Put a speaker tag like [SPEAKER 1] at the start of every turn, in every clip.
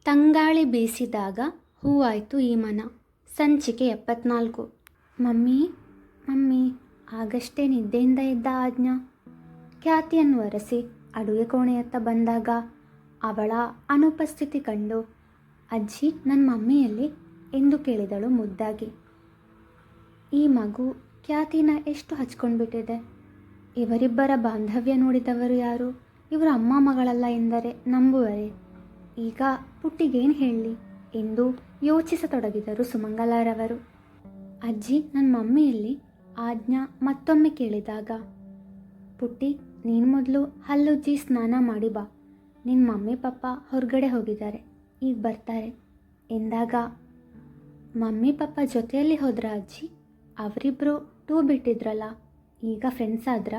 [SPEAKER 1] ತಂಗಾಳಿ ಬೀಸಿದಾಗ ಹೂವಾಯ್ತು ಈ ಮನ. ಸಂಚಿಕೆ 74. ಮಮ್ಮಿ ಮಮ್ಮಿ, ಆಗಷ್ಟೇ ನಿದ್ದೆಯಿಂದ ಎದ್ದ ಆಜ್ಞಾ ಖ್ಯಾತಿಯನ್ನು ಒರೆಸಿ ಅಡುಗೆ ಕೋಣೆಯತ್ತ ಬಂದಾಗ ಅವಳ ಅನುಪಸ್ಥಿತಿ ಕಂಡು, ಅಜ್ಜಿ ನನ್ನ ಮಮ್ಮಿಯಲ್ಲಿ ಎಂದು ಕೇಳಿದಳು ಮುದ್ದಾಗಿ. ಈ ಮಗು ಖ್ಯಾತಿನ ಎಷ್ಟು ಹಚ್ಕೊಂಡ್ಬಿಟ್ಟಿದೆ. ಇವರಿಬ್ಬರ ಬಾಂಧವ್ಯ ನೋಡಿದವರು ಯಾರು? ಇವರು ಅಮ್ಮ ಮಗಳಲ್ಲ ಎಂದರೆ ನಂಬುವರೆ? ಈಗ ಪುಟ್ಟಿಗೇನು ಹೇಳಲಿ ಎಂದು ಯೋಚಿಸತೊಡಗಿದರು ಸುಮಂಗಲಾರವರು. ಅಜ್ಜಿ ನನ್ನ ಮಮ್ಮಿಯಲ್ಲಿ ಆಜ್ಞಾ ಮತ್ತೊಮ್ಮೆ ಕೇಳಿದಾಗ, ಪುಟ್ಟಿ ನೀನು ಮೊದಲು ಹಲ್ಲುಜ್ಜಿ ಸ್ನಾನ ಮಾಡಿ ಬಾ, ನಿನ್ನ ಮಮ್ಮಿ ಪಪ್ಪ ಹೊರಗಡೆ ಹೋಗಿದ್ದಾರೆ, ಈಗ ಬರ್ತಾರೆ ಎಂದಾಗ, ಮಮ್ಮಿ ಪಪ್ಪ ಜೊತೆಯಲ್ಲಿ ಹೋದ್ರ ಅಜ್ಜಿ? ಅವರಿಬ್ಬರು ಟೂ ಬಿಟ್ಟಿದ್ರಲ್ಲ, ಈಗ ಫ್ರೆಂಡ್ಸ್ ಆದ್ರ?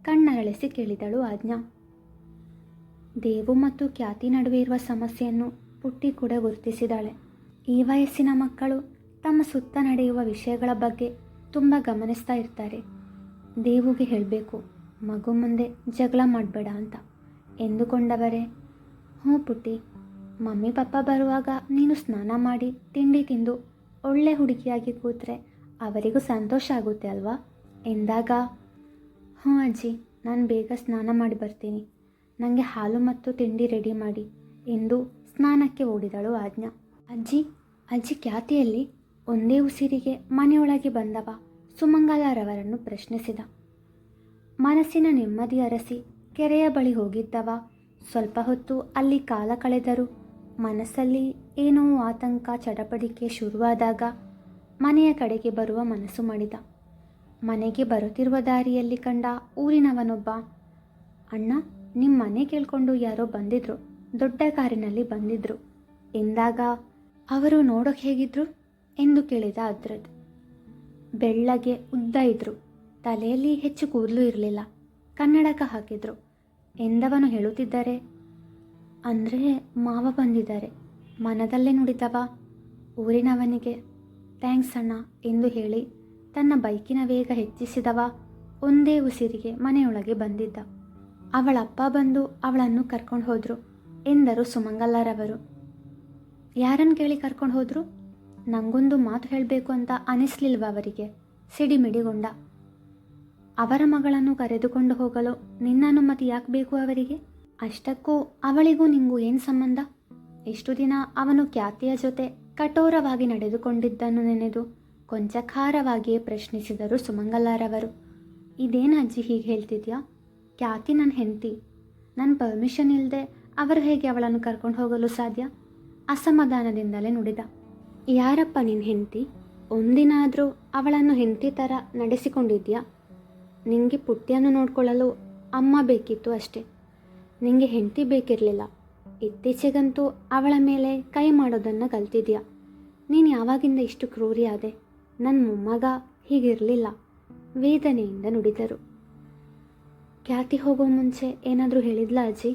[SPEAKER 1] ಕಣ್ಣರಳಿಸಿ ಕೇಳಿದಳು ಆಜ್ಞಾ. ದೇವು ಮತ್ತು ಖ್ಯಾತಿ ನಡುವೆ ಇರುವ ಸಮಸ್ಯೆಯನ್ನು ಪುಟ್ಟಿ ಕೂಡ ಗುರುತಿಸಿದಾಳೆ. ಈ ವಯಸ್ಸಿನ ಮಕ್ಕಳು ತಮ್ಮ ಸುತ್ತ ನಡೆಯುವ ವಿಷಯಗಳ ಬಗ್ಗೆ ತುಂಬ ಗಮನಿಸ್ತಾ ಇರ್ತಾರೆ. ದೇವುಗೆ ಹೇಳಬೇಕು, ಮಗು ಮುಂದೆ ಜಗಳ ಮಾಡಬೇಡ ಅಂತ ಎಂದುಕೊಂಡವರೇ, ಹ್ಞೂ ಪುಟ್ಟಿ, ಮಮ್ಮಿ ಪಪ್ಪ ಬರುವಾಗ ನೀನು ಸ್ನಾನ ಮಾಡಿ ತಿಂಡಿ ತಿಂದು ಒಳ್ಳೆ ಹುಡುಗಿಯಾಗಿ ಕೂತ್ರೆ ಅವರಿಗೂ ಸಂತೋಷ ಆಗುತ್ತೆ ಅಲ್ವಾ ಎಂದಾಗ, ಹ್ಞೂ ಅಜ್ಜಿ, ನಾನು ಬೇಗ ಸ್ನಾನ ಮಾಡಿ ಬರ್ತೀನಿ, ನನಗೆ ಹಾಲು ಮತ್ತು ತಿಂಡಿ ರೆಡಿ ಮಾಡಿ ಎಂದು ಸ್ನಾನಕ್ಕೆ ಓಡಿದಳು ಆಜ್ಞಾ. ಅಜ್ಜಿ ಅಜ್ಜಿ ಖ್ಯಾತಿಯಲ್ಲಿ ಒಂದೇ ಉಸಿರಿಗೆ ಮನೆಯೊಳಗೆ ಬಂದವ ಸುಮಂಗಲಾರವರನ್ನು ಪ್ರಶ್ನಿಸಿದ. ಮನಸ್ಸಿನ ನೆಮ್ಮದಿ ಅರಸಿ ಕೆರೆಯ ಬಳಿ ಹೋಗಿದ್ದವ ಸ್ವಲ್ಪ ಹೊತ್ತು ಅಲ್ಲಿ ಕಾಲ ಕಳೆದರು. ಮನಸ್ಸಲ್ಲಿ ಏನೋ ಆತಂಕ ಚಡಪಡಿಕೆ ಶುರುವಾದಾಗ ಮನೆಯ ಕಡೆಗೆ ಬರುವ ಮನಸ್ಸು ಮಾಡಿದ. ಮನೆಗೆ ಬರುತ್ತಿರುವ ದಾರಿಯಲ್ಲಿ ಕಂಡ ಊರಿನವನೊಬ್ಬ, ಅಣ್ಣ ನಿಮ್ಮ ಮನೆ ಕೇಳ್ಕೊಂಡು ಯಾರೋ ಬಂದಿದ್ರು, ದೊಡ್ಡ ಕಾರಿನಲ್ಲಿ ಬಂದಿದ್ರು ಎಂದಾಗ, ಅವರು ನೋಡೋಕೆ ಹೇಗಿದ್ರು ಎಂದು ಕೇಳಿದ ಅದ್ರದ್. ಬೆಳ್ಳಗೆ ಉದ್ದ ಇದ್ರು, ತಲೆಯಲ್ಲಿ ಹೆಚ್ಚು ಕೂದಲು ಇರಲಿಲ್ಲ, ಕನ್ನಡಕ ಹಾಕಿದ್ರು ಎಂದವನು ಹೇಳುತ್ತಿದ್ದರೆ, ಅಂದರೆ ಮಾವ ಬಂದಿದ್ದಾರೆ. ಮನದಲ್ಲೇ ನುಡಿದವ ಊರಿನವನಿಗೆ ಥ್ಯಾಂಕ್ಸ್ ಅಣ್ಣ ಎಂದು ಹೇಳಿ ತನ್ನ ಬೈಕಿನ ವೇಗ ಹೆಚ್ಚಿಸಿದವ ಒಂದೇ ಉಸಿರಿಗೆ ಮನೆಯೊಳಗೆ ಬಂದಿದ್ದ. ಅವಳಪ್ಪ ಬಂದು ಅವಳನ್ನು ಕರ್ಕೊಂಡು ಹೋದರು ಎಂದರು ಸುಮಂಗಲಾರವರು. ಯಾರನ್ನು ಕೇಳಿ ಕರ್ಕೊಂಡು ಹೋದರು? ನನಗೊಂದು ಮಾತು ಹೇಳಬೇಕು ಅಂತ ಅನಿಸ್ಲಿಲ್ವ ಅವರಿಗೆ? ಸಿಡಿಮಿಡಿಗೊಂಡ. ಅವರ ಮಗಳನ್ನು ಕರೆದುಕೊಂಡು ಹೋಗಲು ನಿನ್ನ ಅನುಮತಿ ಯಾಕೆ ಬೇಕು ಅವರಿಗೆ? ಅಷ್ಟಕ್ಕೂ ಅವಳಿಗೂ ನಿಂಗೂ ಏನು ಸಂಬಂಧ? ಎಷ್ಟು ದಿನ ಅವನು ಖ್ಯಾತಿಯ ಜೊತೆ ಕಠೋರವಾಗಿ ನಡೆದುಕೊಂಡಿದ್ದನ್ನು ನೆನೆದು ಕೊಂಚ ಖಾರವಾಗಿಯೇ ಪ್ರಶ್ನಿಸಿದರು ಸುಮಂಗಲಾರವರು. ಇದೇನು ಅಜ್ಜಿ ಹೀಗೆ ಹೇಳ್ತಿದ್ಯಾ? ಖ್ಯಾತಿ ನನ್ನ ಹೆಂಡತಿ, ನನ್ನ ಪರ್ಮಿಷನ್ ಇಲ್ಲದೆ ಅವರು ಹೇಗೆ ಅವಳನ್ನು ಕರ್ಕೊಂಡು ಹೋಗಲು ಸಾಧ್ಯ? ಅಸಮಾಧಾನದಿಂದಲೇ ನುಡಿದ. ಯಾರಪ್ಪ ನಿನ್ನ ಹೆಂಡತಿ? ಒಂದಿನ ಆದರೂ ಅವಳನ್ನು ಹೆಂಡತಿ ಥರ ನಡೆಸಿಕೊಂಡಿದ್ಯಾ? ನಿನಗೆ ಪುಟ್ಟಿಯನ್ನು ನೋಡ್ಕೊಳ್ಳಲು ಅಮ್ಮ ಬೇಕಿತ್ತು ಅಷ್ಟೇ, ನಿನಗೆ ಹೆಂಡತಿ ಬೇಕಿರಲಿಲ್ಲ. ಇತ್ತೀಚೆಗಂತೂ ಅವಳ ಮೇಲೆ ಕೈ ಮಾಡೋದನ್ನು ಕಲ್ತಿದ್ಯಾ. ನೀನು ಯಾವಾಗಿಂದ ಇಷ್ಟು ಕ್ರೂರಿಯಾದೆ? ನನ್ನ ಮೊಮ್ಮಗ ಹೀಗಿರಲಿಲ್ಲ ವೇದನೆಯಿಂದ ನುಡಿದರು. ಖ್ಯಾತಿ ಹೋಗೋ ಮುಂಚೆ ಏನಾದರೂ ಹೇಳಿದ್ಲಾ ಅಜ್ಜಿ?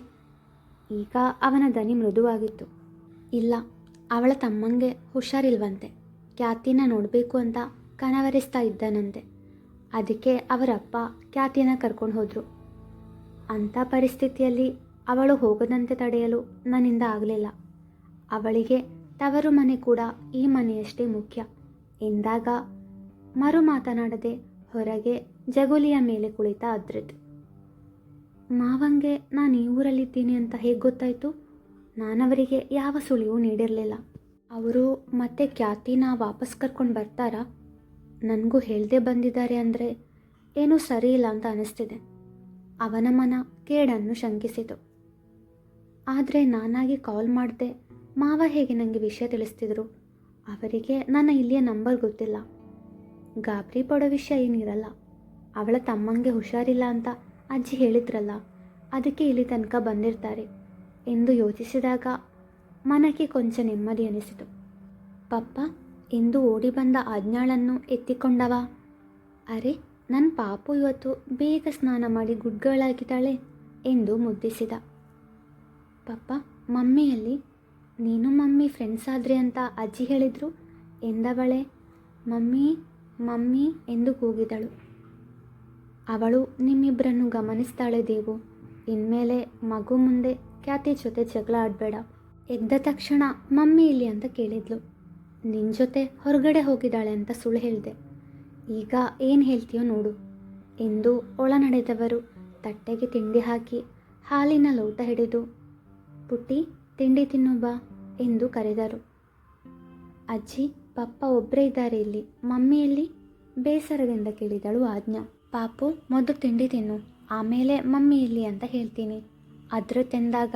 [SPEAKER 1] ಈಗ ಅವನ ದನಿ ಮೃದುವಾಗಿತ್ತು. ಇಲ್ಲ, ಅವಳ ತಮ್ಮಂಗೆ ಹುಷಾರಿಲ್ವಂತೆ, ಖ್ಯಾತಿನ ನೋಡಬೇಕು ಅಂತ ಕನವರಿಸ್ತಾ ಇದ್ದಾನಂತೆ. ಅದಕ್ಕೆ ಅವರಪ್ಪ ಖ್ಯಾತಿನ ಕರ್ಕೊಂಡು ಹೋದರು. ಅಂಥ ಪರಿಸ್ಥಿತಿಯಲ್ಲಿ ಅವಳು ಹೋಗದಂತೆ ತಡೆಯಲು ನನ್ನಿಂದ ಆಗಲಿಲ್ಲ. ಅವಳಿಗೆ ತವರು ಮನೆ ಕೂಡ ಈ ಮನೆಯಷ್ಟೇ ಮುಖ್ಯ ಎಂದಾಗ ಮರು ಮಾತನಾಡದೆ ಹೊರಗೆ ಜಗುಲಿಯ ಮೇಲೆ ಕುಳಿತ ಅದ್ರಿತ್. ಮಾವಂಗೆ ನಾನು ಈ ಊರಲ್ಲಿದ್ದೀನಿ ಅಂತ ಹೇಗೆ ಗೊತ್ತಾಯಿತು? ನಾನವರಿಗೆ ಯಾವ ಸುಳಿವು ನೀಡಿರಲಿಲ್ಲ. ಅವರು ಮತ್ತೆ ಖ್ಯಾತಿನ ವಾಪಸ್ ಕರ್ಕೊಂಡು ಬರ್ತಾರಾ? ನನಗೂ ಹೇಳದೆ ಬಂದಿದ್ದಾರೆ ಅಂದರೆ ಏನೂ ಸರಿ ಇಲ್ಲ ಅಂತ ಅನಿಸ್ತಿದೆ. ಅವನ ಮನ ಕೇಡನ್ನು ಶಂಕಿಸಿತು. ಆದರೆ ನಾನಾಗಿ ಕಾಲ್ ಮಾಡಿದೆ, ಮಾವ ಹೇಗೆ ನನಗೆ ವಿಷಯ ತಿಳಿಸ್ತಿದ್ರು? ಅವರಿಗೆ ನನ್ನ ಇಲ್ಲಿಯ ನಂಬರ್ ಗೊತ್ತಿಲ್ಲ. ಗಾಬರಿ ಪಡೋ ವಿಷಯ ಏನಿರಲ್ಲ. ಅವಳ ತಮ್ಮಂಗೆ ಹುಷಾರಿಲ್ಲ ಅಂತ ಅಜ್ಜಿ ಹೇಳಿದ್ರಲ್ಲ, ಅದಕ್ಕೆ ಇಲ್ಲಿ ತನಕ ಬಂದಿರ್ತಾರೆ ಎಂದು ಯೋಚಿಸಿದಾಗ ಮನಕ್ಕೆ ಕೊಂಚ ನೆಮ್ಮದಿ ಅನಿಸಿತು. ಪಪ್ಪ ಎಂದು ಓಡಿ ಬಂದ ಆಜ್ಞಾಳನ್ನು ಎತ್ತಿಕೊಂಡವ, ಅರೆ ನನ್ನ ಪಾಪು ಇವತ್ತು ಬೇಗ ಸ್ನಾನ ಮಾಡಿ ಗುಡ್ಗಳಾಗಿದ್ದಾಳೆ ಎಂದು ಮುದ್ದಿಸಿದ. ಪಪ್ಪ ಮಮ್ಮಿಯಲ್ಲಿ ನೀನು ಮಮ್ಮಿ ಫ್ರೆಂಡ್ಸ್ ಆದ್ರಿ ಅಂತ ಅಜ್ಜಿ ಹೇಳಿದರು ಎಂದವಳೆ ಮಮ್ಮಿ ಮಮ್ಮಿ ಎಂದು ಕೂಗಿದಳು. ಅವಳು ನಿಮ್ಮಿಬ್ಬರನ್ನು ಗಮನಿಸ್ತಾಳೆ ದೇವು. ಇನ್ಮೇಲೆ ಮಗು ಮುಂದೆ ಖ್ಯಾತಿ ಜೊತೆ ಜಗಳ ಆಡಬೇಡ ಎದ್ದ ತಕ್ಷಣ ಮಮ್ಮಿ ಇಲ್ಲಿ ಅಂತ ಕೇಳಿದ್ಲು. ನಿನ್ನ ಜೊತೆ ಹೊರಗಡೆ ಹೋಗಿದ್ದಾಳೆ ಅಂತ ಸುಳ್ಳು ಹೇಳಿದೆ. ಈಗ ಏನು ಹೇಳ್ತೀಯೋ ನೋಡು ಎಂದು ಒಳ ನಡೆದವರು ತಟ್ಟೆಗೆ ತಿಂಡಿ ಹಾಕಿ ಹಾಲಿನ ಲೋಟ ಹಿಡಿದು, ಪುಟ್ಟಿ ತಿಂಡಿ ತಿನ್ನು ಬಾ ಎಂದು ಕರೆದರು. ಅಜ್ಜಿ, ಪಪ್ಪ ಒಬ್ಬರೇ ಇದ್ದಾರೆ ಇಲ್ಲಿ, ಮಮ್ಮಿಯಲ್ಲಿ ಬೇಸರದಿಂದ ಕೇಳಿದಳು ಆಜ್ಞಾ. ಪಾಪು, ಮೊದಲು ತಿಂಡಿ ತಿನ್ನು, ಆಮೇಲೆ ಮಮ್ಮಿ ಇಲ್ಲಿ ಅಂತ ಹೇಳ್ತೀನಿ. ಅದ್ರ ತೆಂದಾಗ,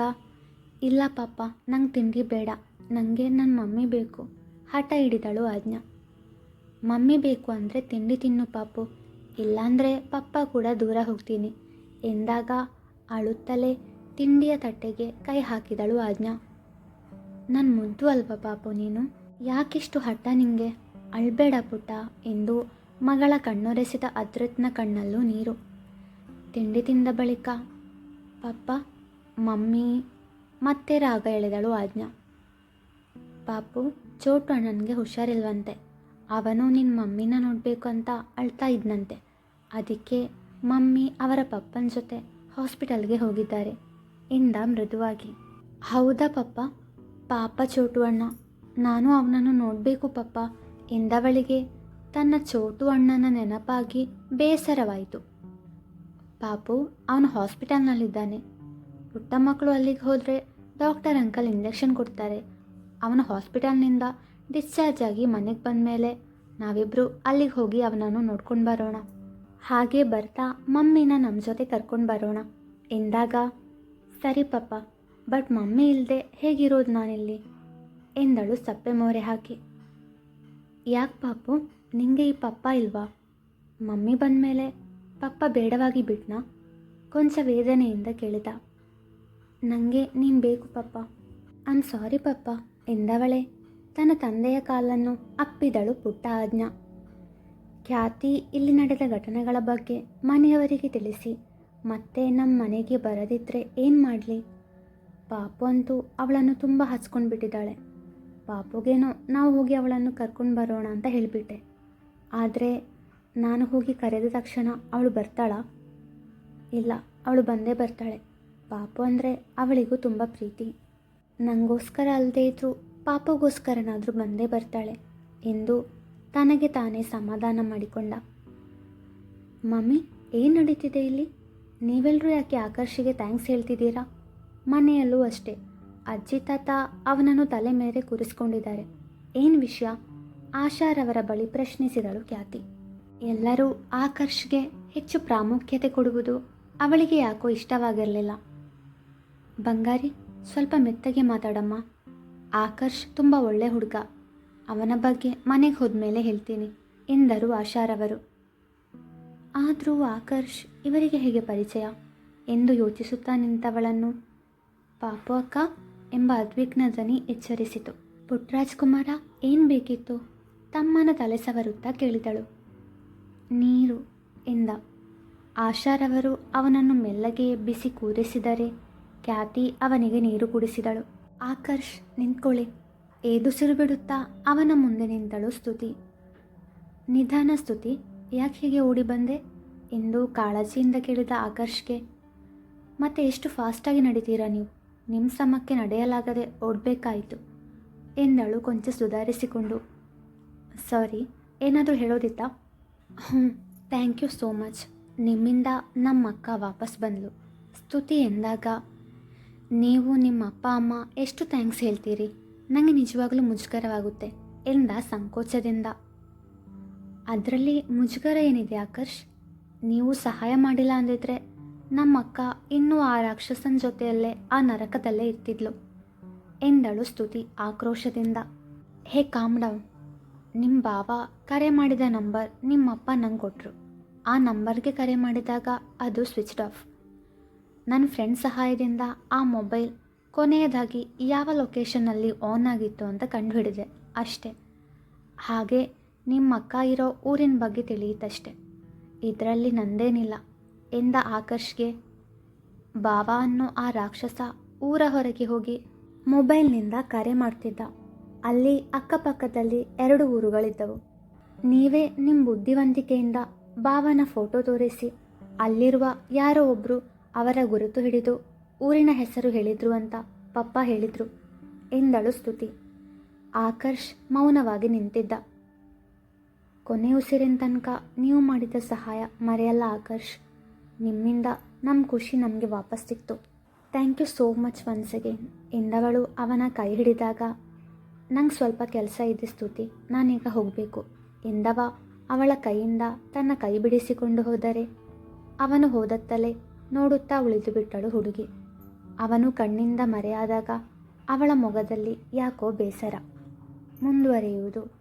[SPEAKER 1] ಇಲ್ಲ ಪಾಪ, ನಂಗೆ ತಿಂಡಿ ಬೇಡ, ನನಗೆ ನನ್ನ ಮಮ್ಮಿ ಬೇಕು, ಹಠ ಹಿಡಿದಳು ಆಜ್ಞಾ. ಮಮ್ಮಿ ಬೇಕು ಅಂದರೆ ತಿಂಡಿ ತಿನ್ನು ಪಾಪು, ಇಲ್ಲಾಂದರೆ ಪಪ್ಪ ಕೂಡ ದೂರ ಹೋಗ್ತೀನಿ ಎಂದಾಗ ಅಳುತ್ತಲೇ ತಿಂಡಿಯ ತಟ್ಟೆಗೆ ಕೈ ಹಾಕಿದಳು ಆಜ್ಞಾ. ನನ್ನ ಮುದ್ದು ಅಲ್ವಾ ಪಾಪು ನೀನು, ಯಾಕಿಷ್ಟು ಹಠ ನಿಂಗೆ, ಅಳ್ಬೇಡ ಪುಟ್ಟ ಎಂದು ಮಗಳ ಕಣ್ಣೊರೆಸಿದ ಅದ್ರತ್ನ ಕಣ್ಣಲ್ಲೂ ನೀರು. ತಿಂಡಿ ತಿಂದ ಬಳಿಕ, ಪಪ್ಪ, ಮಮ್ಮಿ ಮತ್ತೆ ರಾಗ ಎಳೆದಳು ಆಜ್ಞಾ. ಪಾಪು, ಚೋಟು ಅಣ್ಣನಿಗೆ ಹುಷಾರಿಲ್ವಂತೆ, ಅವನು ನಿನ್ನ ಮಮ್ಮಿನ ನೋಡಬೇಕು ಅಂತ ಅಳ್ತಾ ಇದ್ನಂತೆ, ಅದಕ್ಕೆ ಮಮ್ಮಿ ಅವರ ಪಪ್ಪನ ಜೊತೆ ಹಾಸ್ಪಿಟಲ್ಗೆ ಹೋಗಿದ್ದಾರೆ ಎಂದ ಮೃದುವಾಗಿ. ಹೌದಾ ಪಪ್ಪ, ಪಾಪ ಚೋಟು ಅಣ್ಣ, ನಾನು ಅವನನ್ನು ನೋಡಬೇಕು ಪಪ್ಪ ಎಂದವಳಿಗೆ ತನ್ನ ಚೋಟು ಅಣ್ಣನ ನೆನಪಾಗಿ ಬೇಸರವಾಯಿತು. ಪಾಪು, ಅವನು ಹಾಸ್ಪಿಟಲ್ನಲ್ಲಿದ್ದಾನೆ, ಪುಟ್ಟ ಮಕ್ಕಳು ಅಲ್ಲಿಗೆ ಹೋದರೆ ಡಾಕ್ಟರ್ ಅಂಕಲ್ ಇಂಜೆಕ್ಷನ್ ಕೊಡ್ತಾರೆ. ಅವನು ಹಾಸ್ಪಿಟಲ್ನಿಂದ ಡಿಸ್ಚಾರ್ಜ್ ಆಗಿ ಮನೆಗೆ ಬಂದ ಮೇಲೆ ನಾವಿಬ್ಬರು ಅಲ್ಲಿಗೆ ಹೋಗಿ ಅವನನ್ನು ನೋಡ್ಕೊಂಡು ಬರೋಣ, ಹಾಗೆ ಬರ್ತಾ ಮಮ್ಮಿನ ನಮ್ಮ ಜೊತೆ ಕರ್ಕೊಂಡು ಬರೋಣ ಎಂದಾಗ, ಸರಿ ಪಪ್ಪ, ಬಟ್ ಮಮ್ಮಿ ಇಲ್ಲದೆ ಹೇಗಿರೋದು ನಾನಿಲ್ಲಿ ಎಂದಳು ಸಪ್ಪೆ ಮೋರೆ ಹಾಕಿ. ಯಾಕೆ ಪಾಪು, ನಿಂಗೆ ಈ ಪಪ್ಪ ಇಲ್ವಾ? ಮಮ್ಮಿ ಬಂದಮೇಲೆ ಪಪ್ಪ ಬೇಡವಾಗಿ ಬಿಟ್ನಾ? ಕೊಂಚ ವೇದನೆಯಿಂದ ಕೇಳಿದ. ನನಗೆ ನೀನು ಬೇಕು ಪಪ್ಪ, ಐಮ್ ಸಾರಿ ಪಪ್ಪ ಎಂದವಳೆ ತನ್ನ ತಂದೆಯ ಕಾಲನ್ನು ಅಪ್ಪಿದಳು ಪುಟ್ಟ ಆಜ್ಞಾ. ಖ್ಯಾತಿ ಇಲ್ಲಿ ನಡೆದ ಘಟನೆಗಳ ಬಗ್ಗೆ ಮನೆಯವರಿಗೆ ತಿಳಿಸಿ ಮತ್ತೆ ನಮ್ಮ ಮನೆಗೆ ಬರದಿದ್ದರೆ ಏನು ಮಾಡಲಿ? ಪಾಪು ಅಂತೂ ಅವಳನ್ನು ತುಂಬ ಹಚ್ಕೊಂಡು ಬಿಟ್ಟಿದ್ದಾಳೆ. ಪಾಪುಗೇನೋ ನಾವು ಹೋಗಿ ಅವಳನ್ನು ಕರ್ಕೊಂಡು ಬರೋಣ ಅಂತ ಹೇಳಿಬಿಟ್ಟೆ, ಆದರೆ ನಾನು ಹೋಗಿ ಕರೆದ ತಕ್ಷಣ ಅವಳು ಬರ್ತಾಳಾ? ಇಲ್ಲ, ಅವಳು ಬಂದೇ ಬರ್ತಾಳೆ. ಪಾಪು ಅಂದರೆ ಅವಳಿಗೂ ತುಂಬ ಪ್ರೀತಿ. ನನಗೋಸ್ಕರ ಅಲ್ಲದೇ ಇದ್ದರೂ ಪಾಪುಗೋಸ್ಕರನಾದರೂ ಬಂದೇ ಬರ್ತಾಳೆ ಎಂದು ತನಗೆ ತಾನೇ ಸಮಾಧಾನ ಮಾಡಿಕೊಂಡ. ಮಮ್ಮಿ, ಏನು ನಡೀತಿದೆ ಇಲ್ಲಿ? ನೀವೆಲ್ಲರೂ ಯಾಕೆ ಆಕರ್ಷಿಗೆ ಥ್ಯಾಂಕ್ಸ್ ಹೇಳ್ತಿದ್ದೀರಾ? ಮನೆಯಲ್ಲೂ ಅಷ್ಟೇ, ಅಜ್ಜಿ ತಾತ ಅವನನ್ನು ತಲೆ ಮೇಲೆ ಕೂರಿಸ್ಕೊಂಡಿದ್ದಾರೆ. ಏನು ವಿಷಯ? ಆಶಾರವರ ಬಳಿ ಪ್ರಶ್ನಿಸಿದಳು ಖ್ಯಾತಿ. ಎಲ್ಲರೂ ಆಕರ್ಷ್ಗೆ ಹೆಚ್ಚು ಪ್ರಾಮುಖ್ಯತೆ ಕೊಡುವುದು ಅವಳಿಗೆ ಯಾಕೋ ಇಷ್ಟವಾಗಿರಲಿಲ್ಲ. ಬಂಗಾರಿ, ಸ್ವಲ್ಪ ಮೆತ್ತಗೆ ಮಾತಾಡಮ್ಮ, ಆಕರ್ಷ್ ತುಂಬ ಒಳ್ಳೆ ಹುಡುಗ, ಅವನ ಬಗ್ಗೆ ಮನೆಗೆ ಹೋದ್ಮೇಲೆ ಹೇಳ್ತೀನಿ ಎಂದರು ಆಶಾರವರು. ಆದರೂ ಆಕರ್ಷ್ ಇವರಿಗೆ ಹೇಗೆ ಪರಿಚಯ ಎಂದು ಯೋಚಿಸುತ್ತಾ ನಿಂತವಳನ್ನು ಪಾಪು ಅಕ್ಕ ಎಂಬ ಅದ್ವಿಗ್ನ ಧ್ವನಿ ಎಚ್ಚರಿಸಿತು. ಪುಟ್ಟರಾಜ್ಕುಮಾರ, ಏನು ಬೇಕಿತ್ತು? ತಮ್ಮನ ತಲೆ ಸವರುತ್ತಾ ಕೇಳಿದಳು. ನೀರು ಎಂದ. ಆಶಾರವರು ಅವನನ್ನು ಮೆಲ್ಲಗೆ ಎಬ್ಬಿಸಿ ಕೂರಿಸಿದರೆ ಖ್ಯಾತಿ ಅವನಿಗೆ ನೀರು ಕುಡಿಸಿದಳು. ಆಕರ್ಷ್, ನಿಂತ್ಕೊಳ್ಳಿ, ಏದುಸಿರು ಬಿಡುತ್ತಾ ಅವನ ಮುಂದೆ ನಿಂತಳು ಸ್ತುತಿ. ನಿಧಾನ ಸ್ತುತಿ, ಯಾಕೆ ಹೀಗೆ ಓಡಿ ಬಂದೆ ಎಂದು ಕಾಳಜಿಯಿಂದ ಕೇಳಿದ ಆಕರ್ಷ್ಗೆ, ಮತ್ತೆ ಎಷ್ಟು ಫಾಸ್ಟಾಗಿ ನಡೀತೀರಾ ನೀವು? ನಿಮ್ಮ ಸಮಕ್ಕೆ ನಡೆಯಲಾಗದೆ ಓಡಬೇಕಾಯಿತು ಎಂದಳು ಕೊಂಚ ಸುಧಾರಿಸಿಕೊಂಡು. ಸಾರಿ, ಏನಾದರೂ ಹೇಳೋದಿತ್ತಾ? ಥ್ಯಾಂಕ್ ಯು ಸೋ ಮಚ್, ನಿಮ್ಮಿಂದ ನಮ್ಮ ಅಕ್ಕ ವಾಪಸ್ ಬಂದಳು ಸ್ತುತಿ ಎಂದಾಗ, ನೀವು ನಿಮ್ಮ ಅಪ್ಪ ಅಮ್ಮ ಎಷ್ಟು ಥ್ಯಾಂಕ್ಸ್ ಹೇಳ್ತೀರಿ, ನನಗೆ ನಿಜವಾಗಲೂ ಮುಜುಗರವಾಗುತ್ತೆ ಎಂದ ಸಂಕೋಚದಿಂದ. ಅದರಲ್ಲಿ ಮುಜುಗರ ಏನಿದೆ ಆಕರ್ಷ್? ನೀವು ಸಹಾಯ ಮಾಡಿಲ್ಲ ಅಂದಿದ್ರೆ ನಮ್ಮ ಅಕ್ಕ ಇನ್ನೂ ಆ ರಾಕ್ಷಸನ ಜೊತೆಯಲ್ಲೇ ಆ ನರಕದಲ್ಲೇ ಇರ್ತಿದ್ಲು ಎಂದಳು ಸ್ತುತಿ ಆಕ್ರೋಶದಿಂದ. ಹೇ ಕಾಮ್ ಡೌನ್, ನಿಮ್ಮ ಬಾವ ಕರೆ ಮಾಡಿದ ನಂಬರ್ ನಿಮ್ಮಪ್ಪ ನಂಗೆ ಕೊಟ್ಟರು. ಆ ನಂಬರ್ಗೆ ಕರೆ ಮಾಡಿದಾಗ ಅದು ಸ್ವಿಚ್ಡ್ ಆಫ್. ನನ್ನ ಫ್ರೆಂಡ್ ಸಹಾಯದಿಂದ ಆ ಮೊಬೈಲ್ ಕೊನೆಯದಾಗಿ ಯಾವ ಲೊಕೇಶನ್ನಲ್ಲಿ ಆನ್ ಆಗಿತ್ತು ಅಂತ ಕಂಡುಹಿಡಿದೆ ಅಷ್ಟೇ. ಹಾಗೆ ನಿಮ್ಮ ಅಕ್ಕ ಇರೋ ಊರಿನ ಬಗ್ಗೆ ತಿಳಿಯಿತಷ್ಟೆ, ಇದರಲ್ಲಿ ನಂದೇನಿಲ್ಲ ಎಂದ ಆಕರ್ಷ್ಗೆ. ಬಾವ ಅನ್ನೋ ಆ ರಾಕ್ಷಸ ಊರ ಹೊರಗೆ ಹೋಗಿ ಮೊಬೈಲ್ನಿಂದ ಕರೆ ಮಾಡ್ತಿದ್ದ. ಅಲ್ಲಿ ಅಕ್ಕಪಕ್ಕದಲ್ಲಿ 2 ಊರುಗಳಿದ್ದವು. ನೀವೇ ನಿಮ್ಮ ಬುದ್ಧಿವಂತಿಕೆಯಿಂದ ಬಾವನ ಫೋಟೋ ತೋರಿಸಿ ಅಲ್ಲಿರುವ ಯಾರೋ ಒಬ್ಬರು ಅವರ ಗುರುತು ಹಿಡಿದು ಊರಿನ ಹೆಸರು ಹೇಳಿದರು ಅಂತ ಪಪ್ಪ ಹೇಳಿದರು. ಎಂದಳು ಸ್ತುತಿ. ಆಕರ್ಷ್ ಮೌನವಾಗಿ ನಿಂತಿದ್ದ. ಕೊನೆ ಉಸಿರಿನ ತನಕ ನೀವು ಮಾಡಿದ ಸಹಾಯ ಮರೆಯಲ್ಲ ಆಕರ್ಷ್. ನಿಮ್ಮಿಂದ ನಮ್ಮ ಖುಷಿ ನಮಗೆ ವಾಪಸ್ ಸಿಕ್ತು. Thank you so much once again ಎಂದವಳು ಅವನ ಕೈ ಹಿಡಿದಾಗ, ನಂಗೆ ಸ್ವಲ್ಪ ಕೆಲಸ ಇದೆ ಸ್ತುತಿ, ನಾನೀಗ ಹೋಗಬೇಕು ಎಂದವ ಅವಳ ಕೈಯಿಂದ ತನ್ನ ಕೈ ಬಿಡಿಸಿಕೊಂಡು ಹೋದರೆ, ಅವನು ಹೋದತ್ತಲೇ ನೋಡುತ್ತಾ ಉಳಿದು ಬಿಟ್ಟಳು ಹುಡುಗಿ. ಅವನು ಕಣ್ಣಿಂದ ಮರೆಯಾದಾಗ ಅವಳ ಮೊಗದಲ್ಲಿ ಯಾಕೋ ಬೇಸರ. ಮುಂದುವರಿಯುವುದು.